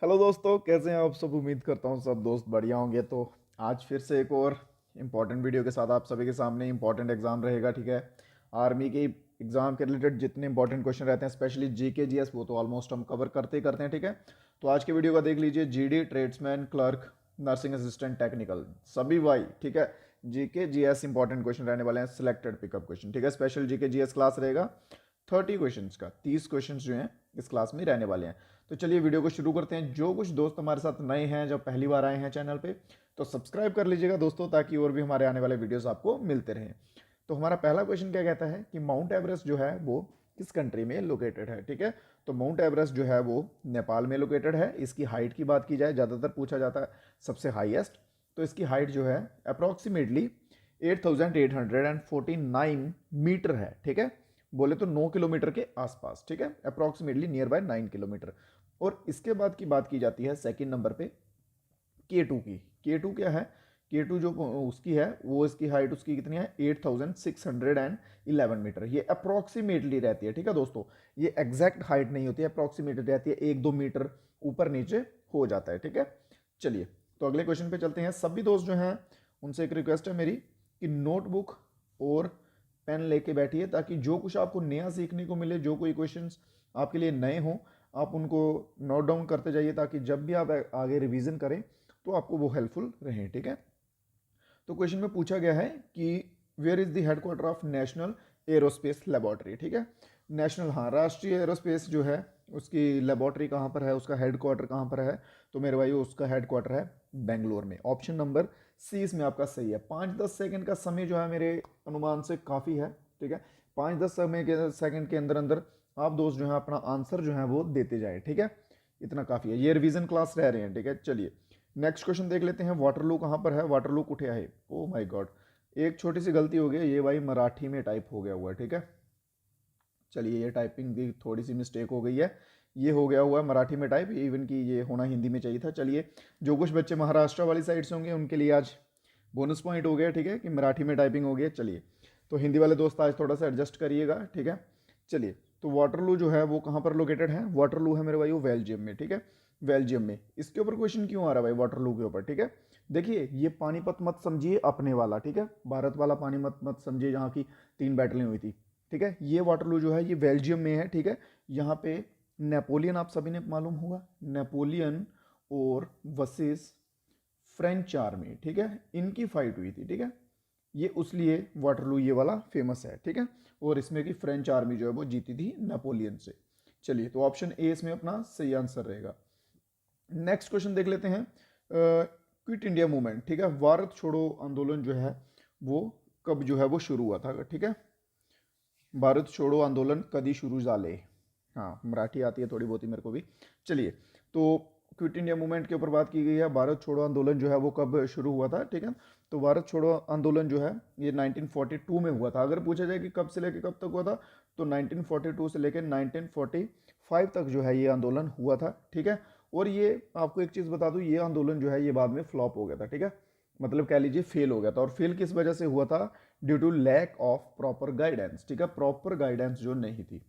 Hello दोस्तों, कैसे हैं आप सब। उम्मीद करता हूँ सब दोस्त बढ़िया होंगे। तो आज फिर से एक और इम्पॉर्टेंट वीडियो के साथ आप सभी के सामने इम्पॉर्टेंट एग्जाम रहेगा। ठीक है, आर्मी के एग्जाम के रिलेटेड जितने इंपॉर्टेंट क्वेश्चन रहते हैं, स्पेशली जीके जीएस, वो तो ऑलमोस्ट हम कवर करते ही करते हैं। ठीक है, तो आज के वीडियो का देख लीजिए। GD, tradesman, clerk, nursing assistant, technical, सभी वाई। ठीक है, जीके जीएस इंपॉर्टेंट क्वेश्चन रहने वाले हैं, सिलेक्टेड पिकअप क्वेश्चन। ठीक है, स्पेशल जीके जीएस क्लास रहेगा 30 क्वेश्चंस का। 30 क्वेश्चंस जो हैं इस क्लास में रहने वाले हैं। तो चलिए वीडियो को शुरू करते हैं। जो कुछ दोस्त हमारे साथ नए हैं, जब पहली बार आए हैं चैनल पे, तो सब्सक्राइब कर लीजिएगा दोस्तों, ताकि और भी हमारे आने वाले वीडियोस आपको मिलते रहें। तो हमारा पहला क्वेश्चन क्या कहता है कि माउंट एवरेस्ट जो है वो किस कंट्री में लोकेटेड है। ठीक है, तो माउंट एवरेस्ट जो है वो नेपाल में लोकेटेड है। इसकी हाइट की बात की जाए, ज़्यादातर पूछा जाता है सबसे हाईएस्ट, तो इसकी हाइट जो है अप्रॉक्सीमेटली 8849 मीटर है। ठीक है, बोले तो 9 किलोमीटर के आसपास। ठीक है, अप्रॉक्सीमेटली नियर बाय 9 किलोमीटर। और इसके बाद की बात की जाती है सेकंड नंबर पे K2 की। K2 क्या है? K2 जो उसकी है वो, इसकी हाइट उसकी कितनी है? 8611 मीटर। ये अप्रॉक्सीमेटली रहती है। ठीक है दोस्तों, ये एग्जैक्ट हाइट नहीं होती है, अप्रॉक्सीमेटली रहती है। 1-2 मीटर ऊपर नीचे हो जाता है। ठीक है, चलिए तो अगले क्वेश्चन पे चलते हैं। सभी दोस्त जो हैं उनसे एक रिक्वेस्ट है मेरी कि नोटबुक और पेन लेके बैठिए, ताकि जो कुछ आपको नया सीखने को मिले, जो कोई क्वेश्चंस आपके लिए नए हों, आप उनको नोट डाउन करते जाइए, ताकि जब भी आप आगे रिवीजन करें तो आपको वो हेल्पफुल रहें। ठीक है, तो क्वेश्चन में पूछा गया है कि where is the headquarter of National Aerospace Laboratory. ठीक है, नेशनल, हाँ, राष्ट्रीय एरोस्पेस जो है उसकी लेबोरेटरी कहाँ पर है, उसका हेडक्वार्टर कहाँ पर है? तो मेरे भाई उसका हेडक्वार्टर है बेंगलोर में। ऑप्शन नंबर सी इसमें आपका सही है। 5-10 सेकंड का समय जो है मेरे अनुमान से काफ़ी है। ठीक है, 5-10 समय के सेकंड के अंदर अंदर आप दोस्त जो है अपना आंसर जो है वो देते जाए। ठीक है, इतना काफ़ी है, ये रिवीजन क्लास रह रहे हैं। ठीक है, चलिए नेक्स्ट क्वेश्चन देख लेते हैं। वाटरलू कहाँ पर है? वाटरलू कुठिया है। ओ माय गॉड, एक छोटी सी गलती हो गई, ये भाई मराठी में टाइप हो गया हुआ है। ठीक है, चलिए ये टाइपिंग की थोड़ी सी मिस्टेक हो गई है, ये हो गया हुआ है मराठी में टाइप, इवन कि ये होना हिंदी में चाहिए था। चलिए, जो कुछ बच्चे महाराष्ट्र वाली साइड से होंगे उनके लिए आज बोनस पॉइंट हो गया। ठीक है, कि मराठी में टाइपिंग हो गई है। चलिए, तो हिंदी वाले दोस्त आज थोड़ा सा एडजस्ट करिएगा। ठीक है, चलिए, तो वाटरलू जो है वो कहाँ पर लोकेटेड है? वाटरलू है मेरे भाई वो बेल्जियम में। ठीक है, बेल्जियम में। इसके ऊपर क्वेश्चन क्यों आ रहा है भाई वाटरलू के ऊपर? ठीक है, देखिए ये पानीपत मत समझिए अपने वाला। ठीक है, भारत वाला पानीपत मत समझिए जहाँ की 3 बैटलें हुई थी। ठीक है, ये वाटरलू जो है ये बेल्जियम में है। ठीक है, यहाँ पे नेपोलियन, आप सभी ने मालूम होगा, नेपोलियन और वर्सेस फ्रेंच आर्मी, ठीक है, इनकी फाइट हुई थी। ठीक है, ये उसलिए वाटरलू ये वाला फेमस है। ठीक है, और इसमें की फ्रेंच आर्मी जो है वो जीती थी नेपोलियन से। चलिए, तो ऑप्शन ए इसमें अपना सही आंसर रहेगा। नेक्स्ट क्वेश्चन देख लेते हैं। क्विट इंडिया मूवमेंट, ठीक है, भारत छोड़ो आंदोलन जो है वो कब जो है वो शुरू हुआ था? ठीक है, भारत छोड़ो आंदोलन कदी शुरू झाले। हाँ, मराठी आती है थोड़ी बहुत ही मेरे को भी। चलिए, तो क्विट इंडिया मूवमेंट के ऊपर बात की गई है। भारत छोड़ो आंदोलन जो है वो कब शुरू हुआ था? ठीक है, तो भारत छोड़ो आंदोलन जो है ये 1942 में हुआ था। अगर पूछा जाए कि कब से लेकर कब तक हुआ था, तो 1942 से लेकर 1945 तक जो है ये आंदोलन हुआ था। ठीक है, और ये आपको एक चीज़ बता दूं, ये आंदोलन जो है ये बाद में फ्लॉप हो गया था। ठीक है, मतलब कह लीजिए फेल हो गया था। और फेल किस वजह से हुआ था? Due to lack of proper guidance. ठीक है, प्रॉपर गाइडेंस जो नहीं थी,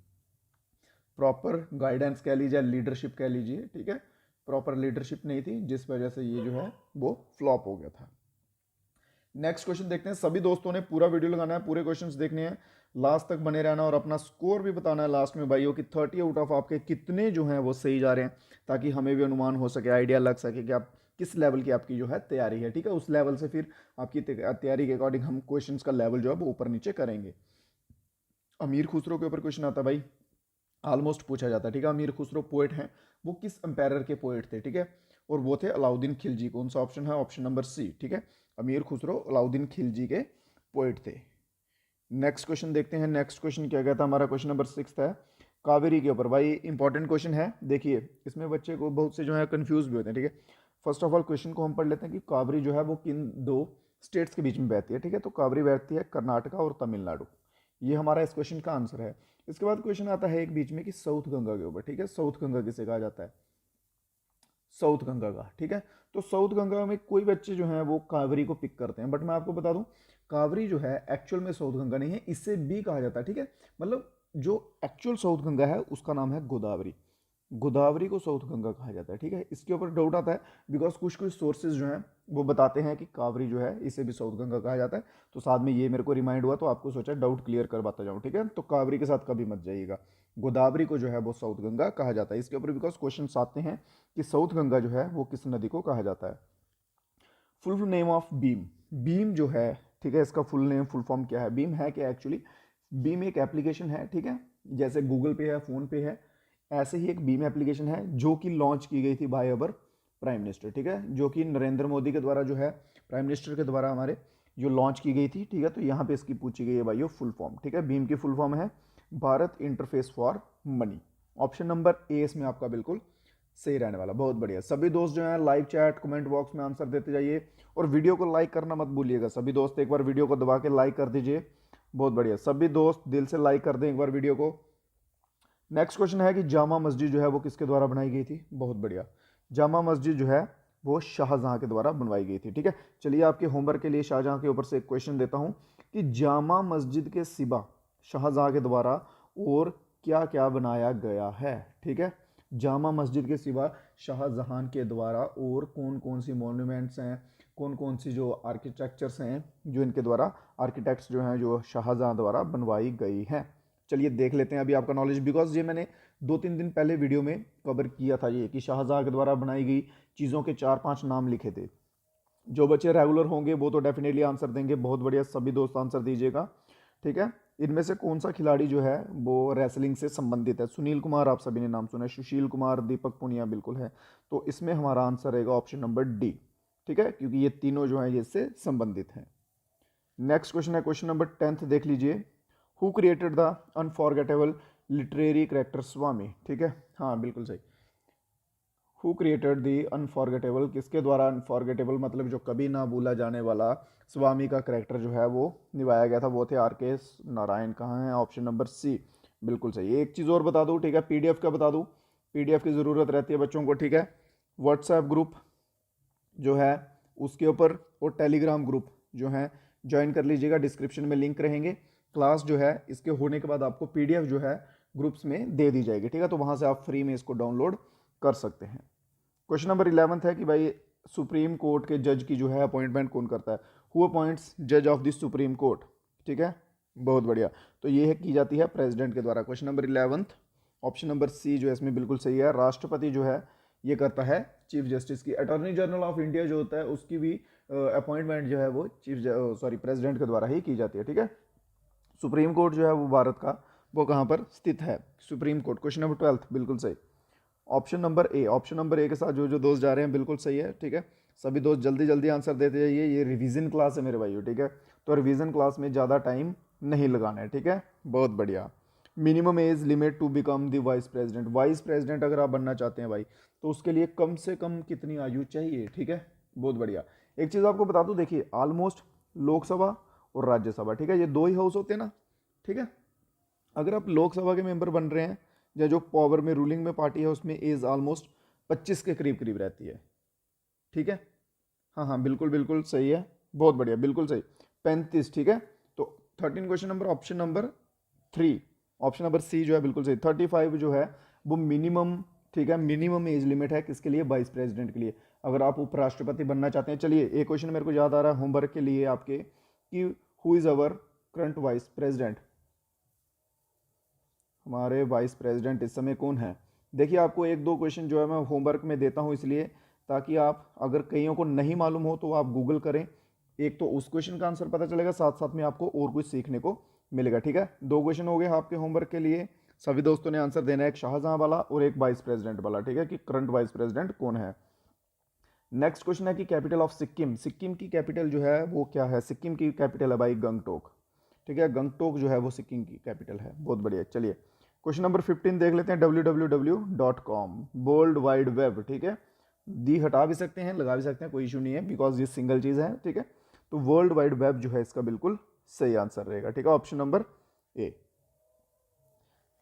प्रॉपर गाइडेंस कह लीजिए, लीडरशिप कह लीजिए। ठीक है, प्रॉपर लीडरशिप नहीं थी, जिस वजह से ये जो है वो फ्लॉप हो गया था। नेक्स्ट क्वेश्चन देखते हैं। सभी दोस्तों ने पूरा वीडियो लगाना है, पूरे क्वेश्चंस देखने हैं, लास्ट तक बने रहना और अपना स्कोर भी बताना है लास्ट में भाइयों कि 30 आउट ऑफ आपके कितने जो हैं वो सही जा रहे हैं, ताकि हमें भी अनुमान हो सके, आइडिया लग सके कि आप किस लेवल की आपकी जो है तैयारी है। ठीक है, उस लेवल से फिर आपकी तैयारी के अकॉर्डिंग हम क्वेश्चंस का लेवल जो है वो ऊपर नीचे करेंगे। अमीर खुसरो के ऊपर क्वेश्चन आता है भाई, ऑलमोस्ट पूछा जाता है। ठीक है, अमीर खुसरो पोएट हैं, वो किस एम्पायर के पोएट थे? ठीक है, और वो थे अलाउद्दीन खिलजी। कौन सा ऑप्शन है? Option number C. ठीक है, अमीर खुसरो अलाउद्दीन खिलजी के पोएट थे। नेक्स्ट क्वेश्चन देखते हैं। नेक्स्ट क्वेश्चन क्या कहता है हमारा? क्वेश्चन नंबर 6 है कावेरी के ऊपर। भाई इंपॉर्टेंट क्वेश्चन है, देखिए इसमें बच्चे को बहुत से जो है कंफ्यूज भी होते हैं। ठीक है, फर्स्ट ऑफ ऑल क्वेश्चन को हम पढ़ लेते हैं कि कावेरी जो है वो किन दो स्टेट्स के बीच में बहती है? ठीक है, तो कावेरी बहती है कर्नाटका और तमिलनाडु। ये हमारा इस क्वेश्चन का आंसर है। इसके बाद क्वेश्चन आता है एक बीच में कि साउथ गंगा के ऊपर। ठीक है, साउथ गंगा किसे कहा जाता है? साउथ गंगा का। ठीक है, तो साउथ गंगा में कोई बच्चे जो हैं वो कावेरी को पिक करते हैं, बट मैं आपको बता दूं कावेरी जो है एक्चुअल में साउथ गंगा नहीं है, इससे भी कहा जाता है। ठीक है, मतलब जो एक्चुअल साउथ गंगा है उसका नाम है गोदावरी। गोदावरी को साउथ गंगा कहा जाता है, ठीक है। इसके ऊपर डाउट आता है बिकॉज कुछ कुछ सोर्सेज जो हैं वो बताते हैं कि कावरी जो है इसे भी साउथ गंगा कहा जाता है। तो साथ में ये मेरे को रिमाइंड हुआ तो आपको सोचा डाउट क्लियर करवाता जाऊँ, ठीक है। तो कावरी के साथ कभी मत जाइएगा, गोदावरी को जो है वो साउथ गंगा कहा जाता है। इसके ऊपर बिकॉज क्वेश्चन आते हैं कि साउथ गंगा जो है वो किस नदी को कहा जाता है। Full name of beam, beam जो है, ठीक है, इसका फुल नेम फुल फॉर्म क्या है, बीम है क्या एक्चुअली, बीम एक एप्लीकेशन है, ठीक है, जैसे गूगल पे है, फ़ोन पे है, ऐसे ही एक बीम एप्लीकेशन है जो कि लॉन्च की गई थी बाय अवर प्राइम मिनिस्टर, ठीक है, जो कि नरेंद्र मोदी के द्वारा जो है प्राइम मिनिस्टर के द्वारा हमारे जो लॉन्च की गई थी, ठीक है। तो यहाँ पे इसकी पूछी गई है भाइयों फुल फॉर्म, ठीक है। बीम की फुल फॉर्म है Bharat interface for money. Option number A इसमें आपका बिल्कुल सही रहने वाला। बहुत बढ़िया, सभी दोस्त जो हैं लाइव चैट कमेंट बॉक्स में आंसर देते जाइए और वीडियो को लाइक करना मत भूलिएगा। सभी दोस्त एक बार वीडियो को दबा के लाइक कर दीजिए। बहुत बढ़िया, सभी दोस्त दिल से लाइक कर दें एक बार वीडियो को। नेक्स्ट क्वेश्चन है कि जामा मस्जिद जो है वो किसके द्वारा बनाई गई थी। बहुत बढ़िया, जामा मस्जिद जो है वो शाहजहां के द्वारा बनवाई गई थी, ठीक है। चलिए आपके होमवर्क के लिए शाहजहां के ऊपर से एक क्वेश्चन देता हूं कि जामा मस्जिद के सिवा शाहजहां के द्वारा और क्या क्या बनाया गया है, ठीक है। जामा मस्जिद के सिवा शाहजहां के द्वारा और कौन कौन सी मॉन्यूमेंट्स हैं, कौन कौन सी जो आर्किटेक्चर्स हैं जो इनके द्वारा आर्किटेक्ट्स जो हैं जो शाहजहां द्वारा बनवाई गई हैं। चलिए देख लेते हैं अभी आपका नॉलेज, बिकॉज ये मैंने 2-3 दिन पहले वीडियो में कवर किया था ये कि शाहजहां के द्वारा बनाई गई चीज़ों के 4-5 नाम लिखे थे। जो बच्चे रेगुलर होंगे वो तो डेफिनेटली आंसर देंगे। बहुत बढ़िया, सभी दोस्त आंसर दीजिएगा, ठीक है। इनमें से कौन सा खिलाड़ी जो है वो रेसलिंग से संबंधित है। सुनील कुमार आप सभी ने नाम सुना है, सुशील कुमार, दीपक पुनिया बिल्कुल है। तो इसमें हमारा आंसर रहेगा ऑप्शन नंबर डी, ठीक है, क्योंकि ये तीनों जो हैं ये इससे संबंधित हैं। नेक्स्ट क्वेश्चन है क्वेश्चन नंबर 10 देख लीजिए। Who created the unforgettable literary character Swami, ठीक है, हाँ बिल्कुल सही। हु क्रिएटेड दी अनफॉरगेटेबल, किसके द्वारा अनफॉरगेटेबल मतलब जो कभी ना भूला जाने वाला स्वामी का करेक्टर जो है वो निभाया गया था, वो थे आर के नारायण। कहाँ है, ऑप्शन नंबर सी बिल्कुल सही। एक चीज़ और बता दूँ, ठीक है, पीडीएफ का बता दूँ, पीडीएफ की ज़रूरत रहती है बच्चों को, ठीक है। व्हाट्सएप ग्रुप जो है उसके ऊपर और टेलीग्राम ग्रुप जो है ज्वाइन कर लीजिएगा, डिस्क्रिप्शन में लिंक रहेंगे। क्लास जो है इसके होने के बाद आपको पीडीएफ जो है ग्रुप्स में दे दी जाएगी, ठीक है, तो वहाँ से आप फ्री में इसको डाउनलोड कर सकते हैं। क्वेश्चन नंबर 11 है कि भाई सुप्रीम कोर्ट के जज की जो है अपॉइंटमेंट कौन करता है। हु अपॉइंट्स जज ऑफ द सुप्रीम कोर्ट, ठीक है, बहुत बढ़िया। तो ये है की जाती है प्रेसिडेंट के द्वारा। Question number 11 option number C जो है इसमें बिल्कुल सही है। राष्ट्रपति जो है ये करता है चीफ जस्टिस की। अटॉर्नी जनरल ऑफ इंडिया जो होता है उसकी भी अपॉइंटमेंट जो है वो प्रेसिडेंट के द्वारा ही की जाती है, ठीक है। सुप्रीम कोर्ट जो है वो भारत का वो कहाँ पर स्थित है, सुप्रीम कोर्ट। क्वेश्चन नंबर 12 बिल्कुल सही, option number A. Option number A के साथ जो जो दोस्त जा रहे हैं बिल्कुल सही है, ठीक है। सभी दोस्त जल्दी जल्दी आंसर देते जाइए, ये रिवीजन क्लास है मेरे भाइयों, ठीक है, तो रिवीजन क्लास में ज़्यादा टाइम नहीं लगाना है, ठीक है। बहुत बढ़िया। Minimum age limit to become the vice president, vice president अगर आप बनना चाहते हैं भाई तो उसके लिए कम से कम कितनी आयु चाहिए, ठीक है, बहुत बढ़िया। एक चीज़ आपको बता दूं, देखिए ऑलमोस्ट लोकसभा और राज्यसभा, ठीक है, ये दो ही हाउस होते हैं ना, ठीक है। अगर आप लोकसभा के मेंबर बन रहे हैं या जो पावर में रूलिंग में पार्टी है उसमें एज ऑलमोस्ट 25 के करीब करीब रहती है, ठीक है। हाँ हाँ बिल्कुल बिल्कुल सही है, बहुत बढ़िया, बिल्कुल सही, 35, ठीक है। तो 13 question number option number 3, option number C जो है बिल्कुल सही। 35 जो है वो मिनिमम, ठीक है, मिनिमम एज लिमिट है किसके लिए, वाइस प्रेसिडेंट के लिए, अगर आप उपराष्ट्रपति बनना चाहते हैं। चलिए एक क्वेश्चन मेरे को याद आ रहा है होमवर्क के लिए आपके कि who is our current vice president, हमारे वाइस प्रेसिडेंट इस समय कौन है। देखिए आपको एक दो क्वेश्चन जो है मैं होमवर्क में देता हूँ इसलिए ताकि आप अगर कईयों को नहीं मालूम हो तो आप गूगल करें, एक तो उस क्वेश्चन का आंसर पता चलेगा, साथ साथ में आपको और कुछ सीखने को मिलेगा, ठीक है। 2 क्वेश्चन हो गए आपके होमवर्क के लिए, सभी दोस्तों ने आंसर देना है, एक शाहजहां वाला और एक वाइस प्रेसिडेंट वाला, ठीक है, कि करंट वाइस प्रेसिडेंट कौन है। नेक्स्ट क्वेश्चन है कि कैपिटल ऑफ सिक्किम, सिक्किम की कैपिटल जो है वो क्या है। सिक्किम की कैपिटल है भाई गंगटोक, ठीक है, गंगटोक जो है वो सिक्किम की कैपिटल है। बहुत बढ़िया। चलिए क्वेश्चन नंबर 15 देख लेते हैं। www.com वर्ल्ड वाइड वेब, ठीक है, दी हटा भी सकते हैं लगा भी सकते हैं, कोई इशू नहीं है बिकॉज ये सिंगल चीज़ है, ठीक है। तो वर्ल्ड वाइड वेब जो है इसका बिल्कुल सही आंसर रहेगा, ठीक है, option number A.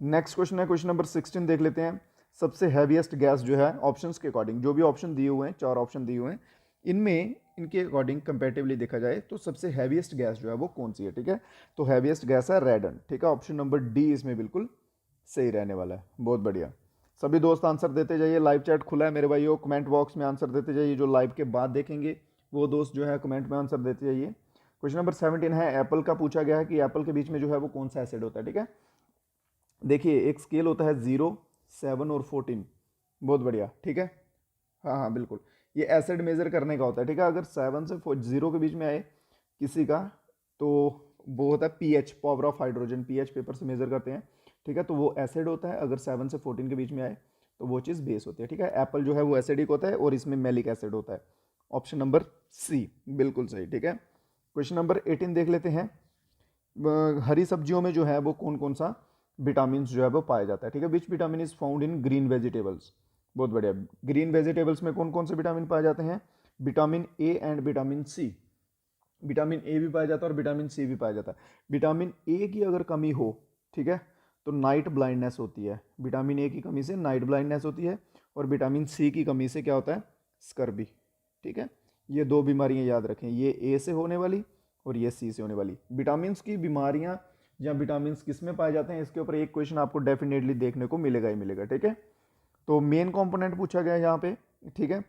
Next question है क्वेश्चन नंबर 16 देख लेते हैं। सबसे हैवीएस्ट गैस जो है ऑप्शंस के अकॉर्डिंग, जो भी ऑप्शन दिए हुए हैं 4 ऑप्शन दिए हुए हैं इनमें इनके अकॉर्डिंग कंपेरेटिवली देखा जाए तो सबसे हैवीएस्ट गैस जो है वो कौन सी है, ठीक है। तो हैवीएस्ट गैस है रेडन, ठीक है, ऑप्शन नंबर डी इसमें बिल्कुल सही रहने वाला है। बहुत बढ़िया, सभी दोस्त आंसर देते जाइए, लाइव चैट खुला है मेरे भाइयों, कमेंट बॉक्स में आंसर देते जाइए, जो लाइव के बाद देखेंगे वो दोस्त जो है कमेंट में आंसर देते जाइए। क्वेश्चन नंबर 17 है, एप्पल का पूछा गया है कि एप्पल के बीच में जो है वो कौन सा एसिड होता है। ठीक है, देखिए एक स्केल होता है 0, 7 और 14। बहुत बढ़िया, ठीक है, हाँ हाँ बिल्कुल, ये एसिड मेजर करने का होता है। ठीक है, अगर 7 से 0 के बीच में आए किसी का तो वो होता है pH, power of hydrogen, pH paper से मेजर करते हैं। ठीक है, तो वो एसिड होता है। अगर 7 से 14 के बीच में आए तो वो चीज़ बेस होती है। ठीक है, एप्पल जो है वो एसिडिक होता है और इसमें मेलिक एसिड होता है। ऑप्शन नंबर सी बिल्कुल सही। ठीक है, क्वेश्चन नंबर 18 देख लेते हैं। हरी सब्जियों में जो है वो कौन कौन सा विटामिन जो है वो पाया जाता है। ठीक है, which vitamin is found in green vegetables. बहुत बढ़िया, ग्रीन वेजिटेबल्स में कौन कौन से विटामिन पाए जाते हैं? Vitamin A and vitamin C. Vitamin A भी पाया जाता है और विटामिन सी भी पाया जाता है। विटामिन ए की अगर कमी हो, ठीक है, तो नाइट ब्लाइंडनेस होती है। विटामिन ए की कमी से नाइट ब्लाइंडनेस होती है और विटामिन सी की कमी से क्या होता है? स्कर्बी। ठीक है, ये दो बीमारियां याद रखें, ये ए से होने वाली और ये सी से होने वाली। विटामिन की बीमारियां या विटामिन किस में पाए जाते हैं, इसके ऊपर एक क्वेश्चन आपको डेफिनेटली देखने को मिलेगा ही मिलेगा। ठीक है, तो मेन कंपोनेंट पूछा गया है यहाँ पे। ठीक है,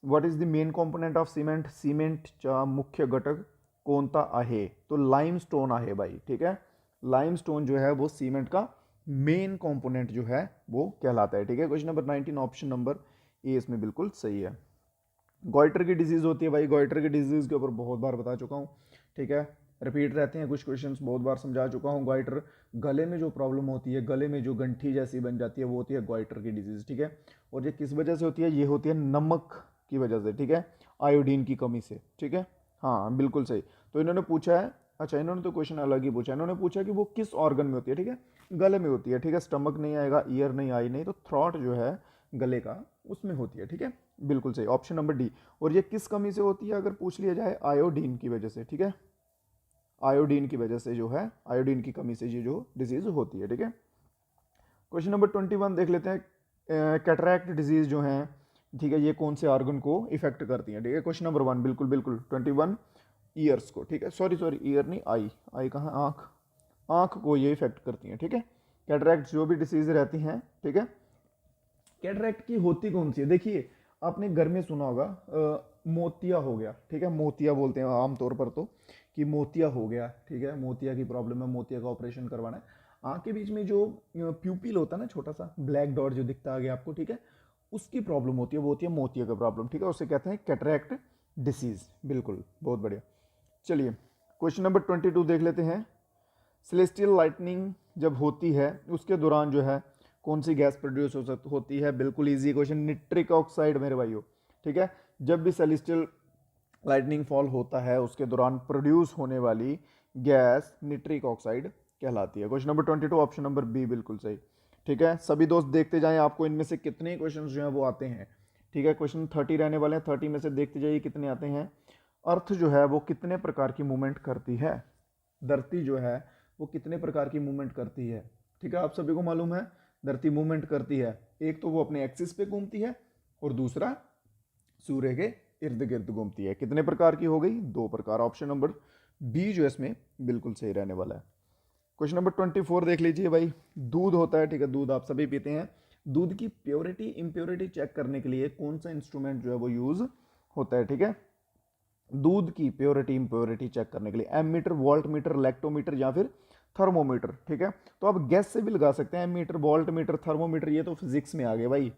what is the main component of cement, सीमेंटचा मुख्य घटक कोणता आहे? तो लाइमस्टोन आहे भाई। ठीक है, लाइमस्टोन जो है वो सीमेंट का मेन कंपोनेंट जो है वो कहलाता है। ठीक है, question number 19 option number A इसमें बिल्कुल सही है। गॉइटर की डिजीज होती है भाई, गॉइटर की डिजीज के ऊपर बहुत बार बता चुका हूँ। ठीक है, रिपीट रहते हैं कुछ क्वेश्चंस, बहुत बार समझा चुका हूँ। गॉइटर, गले में जो प्रॉब्लम होती है, गले में जो गंठी जैसी बन जाती है, वो होती है गॉइटर की डिजीज। ठीक है, और ये किस वजह से होती है? ये होती है नमक की वजह से। ठीक है, आयोडीन की कमी से। ठीक है, हाँ बिल्कुल सही। तो इन्होंने पूछा है, अच्छा इन्होंने तो क्वेश्चन अलग ही पूछा, इन्होंने पूछा कि वो किस ऑर्गन में होती है। ठीक है, गले में होती है। ठीक है, स्टमक नहीं आएगा, ईयर नहीं, आई नहीं, तो थ्रॉट जो है गले का उसमें होती है। ठीक है, बिल्कुल सही, ऑप्शन नंबर डी। और ये किस कमी से होती है अगर पूछ लिया जाए? आयोडीन की वजह से। ठीक है, आयोडीन की वजह से जो है, आयोडीन की कमी से ये जो डिजीज होती है। ठीक है, क्वेश्चन नंबर 21 देख लेते हैं। कैटरैक्ट डिजीज जो है, ठीक है, ये कौन से ऑर्गन को इफेक्ट करती है? ठीक है, क्वेश्चन नंबर 1 बिल्कुल बिल्कुल 21 ईयर्स को। ठीक है, सॉरी सॉरी, ईयर नहीं, आई, आई कहाँ? आँख, आँख को ये इफेक्ट करती हैं। ठीक है, कैटरैक्ट जो भी डिसीज रहती हैं। ठीक है, कैटरैक्ट की होती कौन सी है? देखिए आपने घर में सुना होगा मोतिया हो गया। ठीक है, मोतिया बोलते हैं आमतौर पर तो, कि मोतिया हो गया। ठीक है, मोतिया की प्रॉब्लम है, मोतिया का ऑपरेशन करवाना है। आँख के बीच में जो प्यूपिल होता है ना, छोटा सा ब्लैक डॉट जो दिखता आ गया आपको, ठीक है, उसकी प्रॉब्लम होती है, वो होती है मोतिया का प्रॉब्लम। ठीक है, उसे कहते हैं कैटरैक्ट डिसीज। बिल्कुल, बहुत बढ़िया। चलिए क्वेश्चन नंबर 22 देख लेते हैं। सेलेस्टियल लाइटनिंग जब होती है उसके दौरान जो है कौन सी गैस प्रोड्यूस होती है? बिल्कुल इजी क्वेश्चन, निट्रिक ऑक्साइड मेरे भाइयों। ठीक है, जब भी सेलेस्टियल लाइटनिंग फॉल होता है उसके दौरान प्रोड्यूस होने वाली गैस निट्रिक ऑक्साइड कहलाती है। Question number 22 option number B बिल्कुल सही। ठीक है, सभी दोस्त देखते जाएं आपको इनमें से कितने क्वेश्चन जो हैं वो आते हैं। ठीक है, क्वेश्चन 30 रहने वाले हैं, 30 में से देखते जाइए कितने आते हैं। अर्थ जो है वो कितने प्रकार की मूवमेंट करती है? धरती जो है वो कितने प्रकार की मूवमेंट करती है? ठीक है, आप सभी को मालूम है धरती मूवमेंट करती है। एक तो वो अपने एक्सिस पे घूमती है और दूसरा सूर्य के इर्द गिर्द घूमती है। कितने प्रकार की हो गई? 2 प्रकार। ऑप्शन नंबर बी जो इसमें बिल्कुल सही रहने वाला है। क्वेश्चन नंबर 24 देख लीजिए भाई। दूध होता है, ठीक है, दूध आप सभी पीते हैं। दूध की प्योरिटी इम्प्योरिटी चेक करने के लिए कौन सा इंस्ट्रूमेंट जो है वो यूज होता है? ठीक है, दूध की प्योरिटी इम्प्योरिटी चेक करने के लिए एमीटर, वोल्ट मीटर, लैक्टोमीटर या फिर थर्मोमीटर। ठीक है, तो आप गैस से भी लगा सकते हैं, एमीटर, वोल्ट मीटर, थर्मोमीटर, ये तो फिजिक्स में आ गए भाई।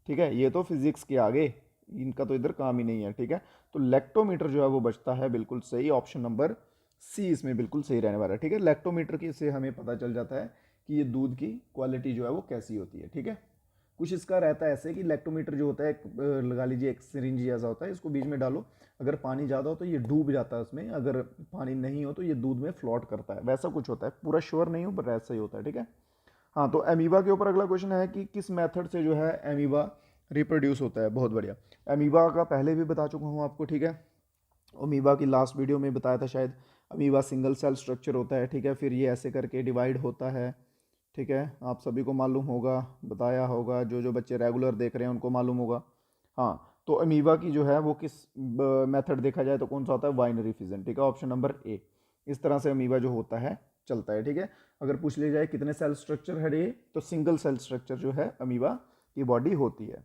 ठीक है, ये तो फिजिक्स के आगे, इनका तो इधर काम ही नहीं है। ठीक है, तो लैक्टोमीटर जो है वो बचता है। बिल्कुल सही, ऑप्शन नंबर सी इसमें बिल्कुल सही रहने वाला है। ठीक है, लैक्टोमीटर की से हमें पता चल जाता है कि ये दूध की क्वालिटी जो है वो कैसी होती है। ठीक है, कुछ इसका रहता है ऐसे कि लैक्टोमीटर जो होता है लगा लीजिए एक सिरिंज जैसा होता है, इसको बीच में डालो, अगर पानी ज़्यादा हो तो ये डूब जाता है उसमें, अगर पानी नहीं हो तो ये दूध में फ्लोट करता है, वैसा कुछ होता है। पूरा श्योर नहीं हो पर ऐसा ही होता है। ठीक है, हाँ, तो एमीबा के ऊपर अगला क्वेश्चन है कि किस मेथड से जो है एमीबा रिप्रोड्यूस होता है? बहुत बढ़िया, एमीबा का पहले भी बता चुका हूँ आपको। ठीक है, अमीबा की लास्ट वीडियो में बताया था शायद। अमीबा सिंगल सेल स्ट्रक्चर होता है। ठीक है, फिर ये ऐसे करके डिवाइड होता है। ठीक है, आप सभी को मालूम होगा, बताया होगा, जो बच्चे रेगुलर देख रहे हैं उनको मालूम होगा। हाँ, तो अमीबा की जो है वो किस मेथड देखा जाए तो कौन सा होता है? Binary fission. ठीक है, ऑप्शन नंबर ए। इस तरह से अमीबा जो होता है चलता है। ठीक है, अगर पूछ लिया जाए कितने सेल स्ट्रक्चर है ये, तो सिंगल सेल स्ट्रक्चर जो है अमीबा की बॉडी होती है।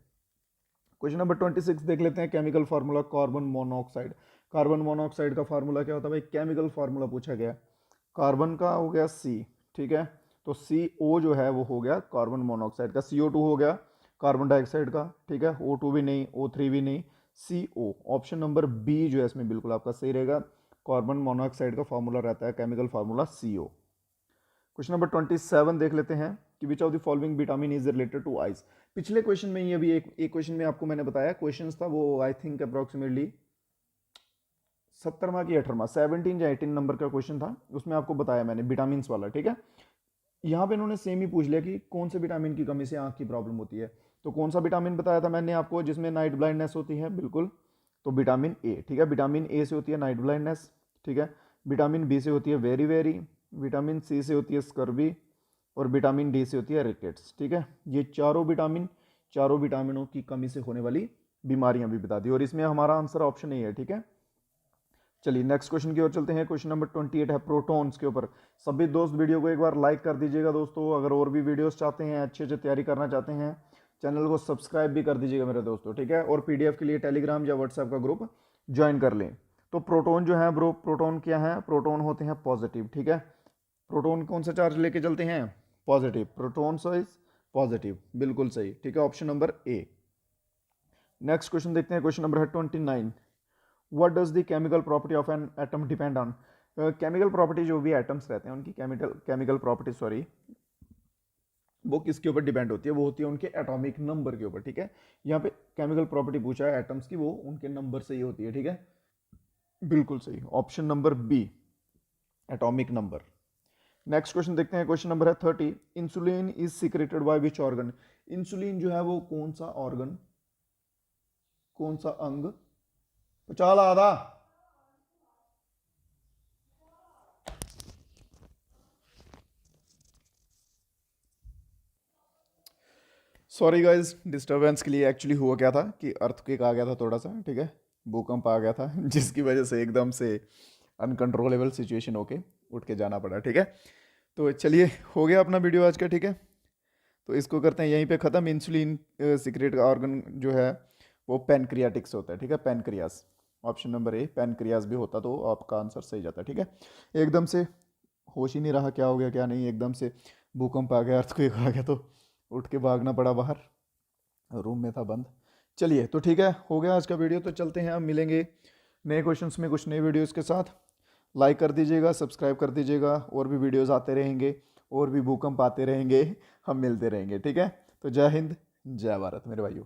क्वेश्चन नंबर 26 देख लेते हैं, chemical formula carbon monoxide. Carbon monoxide का फार्मूला क्या होता है भाई, केमिकल फार्मूला पूछा गया। कार्बन का हो गया C, ठीक है, तो CO जो है वो हो गया कार्बन मोनोऑक्साइड का, CO2 हो गया कार्बन डाइऑक्साइड का, ठीक है, O2 भी नहीं, O3 भी नहीं, CO। ऑप्शन नंबर B जो है इसमें बिल्कुल आपका सही रहेगा। कार्बन मोनोऑक्साइड का फार्मूला रहता है chemical formula CO। Question number 27 देख लेते हैं कि which of the following vitamin is related to eyes. पिछले क्वेश्चन में ही अभी एक क्वेश्चन में आपको मैंने बताया, क्वेश्चन था वो आई थिंक अप्रोक्सीमेटली 17वां की 18वां 17 या 18 नंबर का क्वेश्चन था, उसमें आपको बताया मैंने विटामिन वाला, ठीक है। यहाँ पे इन्होंने सेम ही पूछ लिया कि कौन से विटामिन की कमी से आंख की प्रॉब्लम होती है। तो कौन सा विटामिन बताया था मैंने आपको जिसमें नाइट ब्लाइंडनेस होती है, बिल्कुल, तो विटामिन ए, ठीक है, विटामिन ए से होती है नाइट ब्लाइंडनेस, ठीक है, विटामिन बी से होती है वेरी वेरी, विटामिन सी से होती है स्कर्वी, और विटामिन डी से होती है रिकेट्स, ठीक है। ये चारों विटामिनों की कमी से होने वाली बीमारियां भी बता दी, और इसमें हमारा आंसर ऑप्शन ए है, ठीक है। चलिए नेक्स्ट क्वेश्चन की ओर चलते हैं। क्वेश्चन नंबर 28 है प्रोटॉन्स के ऊपर। सभी दोस्त वीडियो को एक बार लाइक कर दीजिएगा दोस्तों। अगर और भी वीडियोस चाहते हैं, अच्छे से तैयारी करना चाहते हैं, चैनल को सब्सक्राइब भी कर दीजिएगा मेरे दोस्तों, ठीक है। और पीडीएफ के लिए टेलीग्राम या व्हाट्सएप का ग्रुप ज्वाइन कर लें। तो प्रोटॉन जो है ब्रो, प्रोटॉन क्या है, प्रोटॉन होते हैं पॉजिटिव, ठीक है। प्रोटॉन कौन सा चार्ज लेके चलते हैं, पॉजिटिव, प्रोटॉन इज पॉजिटिव, बिल्कुल सही, ठीक है, option number A. Next question देखते हैं, क्वेश्चन नंबर है 29। What does the chemical property of an atom depend on. Chemical property जो भी एटम्स रहते हैं उनकी केमिकल प्रॉपर्टी सॉरी, वो किसके ऊपर डिपेंड होती है, वो होती है उनके एटॉमिक नंबर के ऊपर, ठीक है। यहाँ पे केमिकल प्रॉपर्टी पूछा है एटम्स की, वो उनके नंबर से ही होती है, ठीक है, बिल्कुल सही, option number B, atomic number. Next question देखते हैं, क्वेश्चन नंबर है 30। Insulin is secreted by which organ. Insulin जो है वो कौन सा ऑर्गन, कौन सा अंग, पचाल आधा, सॉरी गाइज डिस्टर्बेंस के लिए। एक्चुअली हुआ क्या था कि अर्थक्वेक आ गया था थोड़ा सा, ठीक है, भूकंप आ गया था जिसकी वजह से एकदम से अनकंट्रोलेबल सिचुएशन होके उठ के जाना पड़ा, ठीक है। तो चलिए हो गया अपना वीडियो आज का, ठीक है। तो इसको करते हैं यहीं पे ख़त्म। इंसुलिन सीक्रेट का ऑर्गन जो है वो पैनक्रियाटिक्स होता है, ठीक है, pancreas, option number A, pancreas भी होता तो आपका आंसर सही जाता, ठीक है। एकदम से होश ही नहीं रहा क्या हो गया क्या नहीं, एकदम से भूकंप आ गया, अर्थक्वेक आ गया, तो उठ के भागना पड़ा बाहर, रूम में था बंद। चलिए तो ठीक है, हो गया आज का वीडियो। तो चलते हैं, अब मिलेंगे नए क्वेश्चंस में कुछ नए वीडियोस के साथ। लाइक कर दीजिएगा, सब्सक्राइब कर दीजिएगा, और भी वीडियोस आते रहेंगे, और भी भूकंप आते रहेंगे, हम मिलते रहेंगे, ठीक है। तो जय हिंद, जय भारत मेरे भाइयों।